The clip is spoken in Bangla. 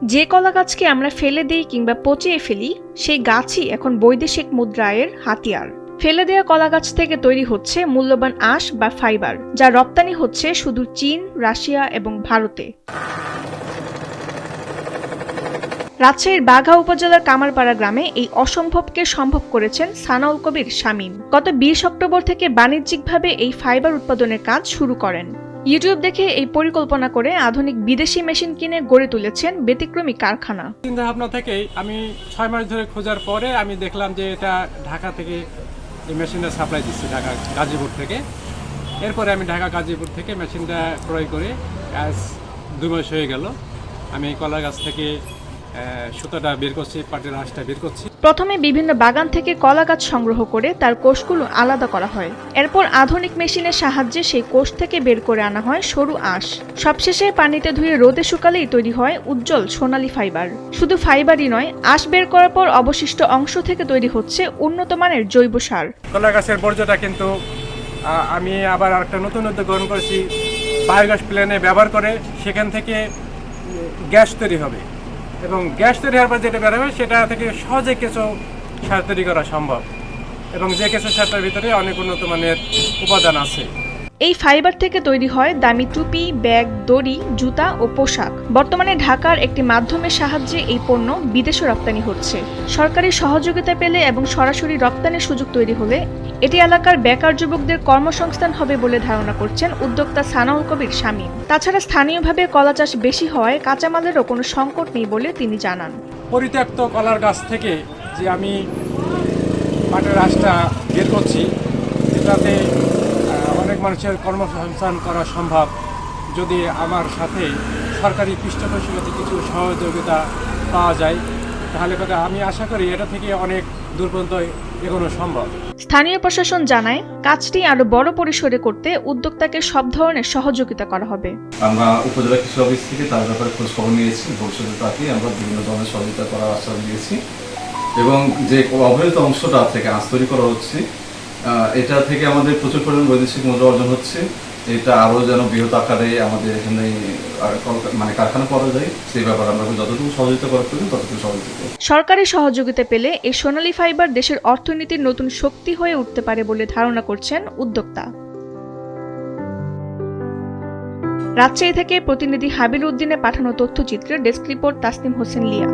যে কলা গাছকে আমরা ফেলে দিই কিংবা পচিয়ে ফেলি, সেই গাছই এখন বৈদেশিক মুদ্রা আয়ের হাতিয়ার। ফেলে দেওয়া কলা গাছ থেকে তৈরি হচ্ছে মূল্যবান আঁশ বা ফাইবার, যা রপ্তানি হচ্ছে শুধু চীন, রাশিয়া এবং ভারতে। রাজশাহীর বাঘা উপজেলার কামারপাড়া গ্রামে এই অসম্ভবকে সম্ভব করেছেন সানাউল কবির শামীম। গত 20 অক্টোবর থেকে বাণিজ্যিকভাবে এই ফাইবার উৎপাদনের কাজ শুরু করেন। ইউটিউব দেখে এই পরিকল্পনা করে আধুনিক বিদেশি মেশিন কিনে গড়ে তুলেছেন ব্যতিক্রমী কারখানা। চিন্তা ভাবনা থেকেই আমি 6 মাস ধরে খোঁজার পরে আমি দেখলাম যে এটা ঢাকা থেকে এই মেশিনটা সাপ্লাই দিচ্ছে, ঢাকা গাজীপুর থেকে। এরপরে আমি ঢাকা গাজীপুর থেকে মেশিনটা ক্রয় করে আজ 2 মাস হয়ে গেল। আমি এই কলা গাছ থেকে সুতাটা বের করছি, পাটের আঁশটা বের করছি। প্রথমে বিভিন্ন বাগান থেকে কলা গাছ সংগ্রহ করে তার কোষগুলো আলাদা করা হয়। এরপর আধুনিক মেশিনের সাহায্যে সেই কোষ থেকে বের করে আনা হয় সরু আঁশ। সবশেষে পানিতে ধুয়ে রোদে শুকালেই তৈরি হয় উজ্জ্বল সোনালী ফাইবার। শুধু ফাইবারই নয়, আঁশ বের করার পর অবশিষ্ট অংশ থেকে তৈরি হচ্ছে উন্নত মানের জৈব সার। কলা গাছের বর্জ্যটা কিন্তু আমি আবার একটা নতুন উদ্যোগ গ্রহণ করেছি, বায়োগ্যাস প্ল্যানে ব্যবহার করে সেখান থেকে গ্যাস তৈরি হবে এবং গ্যাস তৈরি হওয়ার পর যেটা বের হবে সেটা থেকে সহজে কেঁচো সার তৈরি করা সম্ভব এবং যে কেঁচো সারটার ভিতরে অনেক উন্নত মানের উপাদান আছে। এই ফাইবার থেকে তৈরি হয় দামি টুপি, ব্যাগ, দড়ি, জুতা ও পোশাক। বর্তমানে ঢাকার একটি মাধ্যমের সাহায্যে এই পণ্য বিদেশে রপ্তানি হচ্ছে। সরকারি সহযোগিতা পেলে এবং সরাসরি রপ্তানির সুযোগ তৈরি হলে এটি এলাকার বেকার যুবকদের কর্মসংস্থান হবে বলে ধারণা করছেন উদ্যোক্তা সানাউল কবির শামীম। তাছাড়া স্থানীয়ভাবে কলা চাষ বেশি হওয়ায় কাঁচামালেরও কোনো সংকট নেই বলে তিনি জানান। পরিত্যক্ত কলার গাছ থেকে যে আমি পাটের আঁশটা বের করছি, এটাতে অনেক মানুষের কর্মসংস্থান করা সম্ভব যদি আমার সাথে সরকারি পৃষ্ঠপোষকতা কিছু সহযোগিতা পাওয়া যায়, তাহলে আমি আশা করি এটা থেকে অনেক দূর পর্যন্ত এগোনো সম্ভব। স্থানীয় প্রশাসন জানায়, কাজটি আরো বড় পরিসরে করতে উদ্যোক্তাকে সব ধরনের সহযোগিতা করা হবে। আমরা উপজেলা কৃষি অফিস থেকে তার ব্যাপারে খোঁজ খবর নিয়েছি। ভবিষ্যতে তাকে আমরা বিভিন্ন ধরনের সহযোগিতা করার আশ্বাস দিয়েছি এবং যে অবহেলিত অংশটা থেকে আঁশ তৈরি করা হচ্ছে, এটা থেকে আমাদের প্রচুর পরিমাণ বৈদেশিক মুদ্রা অর্জন হচ্ছে। এটা আরও যেন বৃহৎ আকারে আমাদের এখানে কারখানা করা যায়, সেই ব্যাপারে আমরা যতটুকু সহযোগিতা করা প্রয়োজন ততটুকু সহযোগিতা করব। সরকারি সহযোগিতা পেলে এই সোনালী ফাইবার দেশের অর্থনীতির নতুন শক্তি হয়ে উঠতে পারে বলে ধারণা করছেন উদ্যোক্তা। রাজশাহী থেকে প্রতিনিধি হাবিল উদ্দিনের পাঠানো তথ্যচিত্রে ডেস্ক রিপোর্ট তাসনিম হোসেন লিয়া।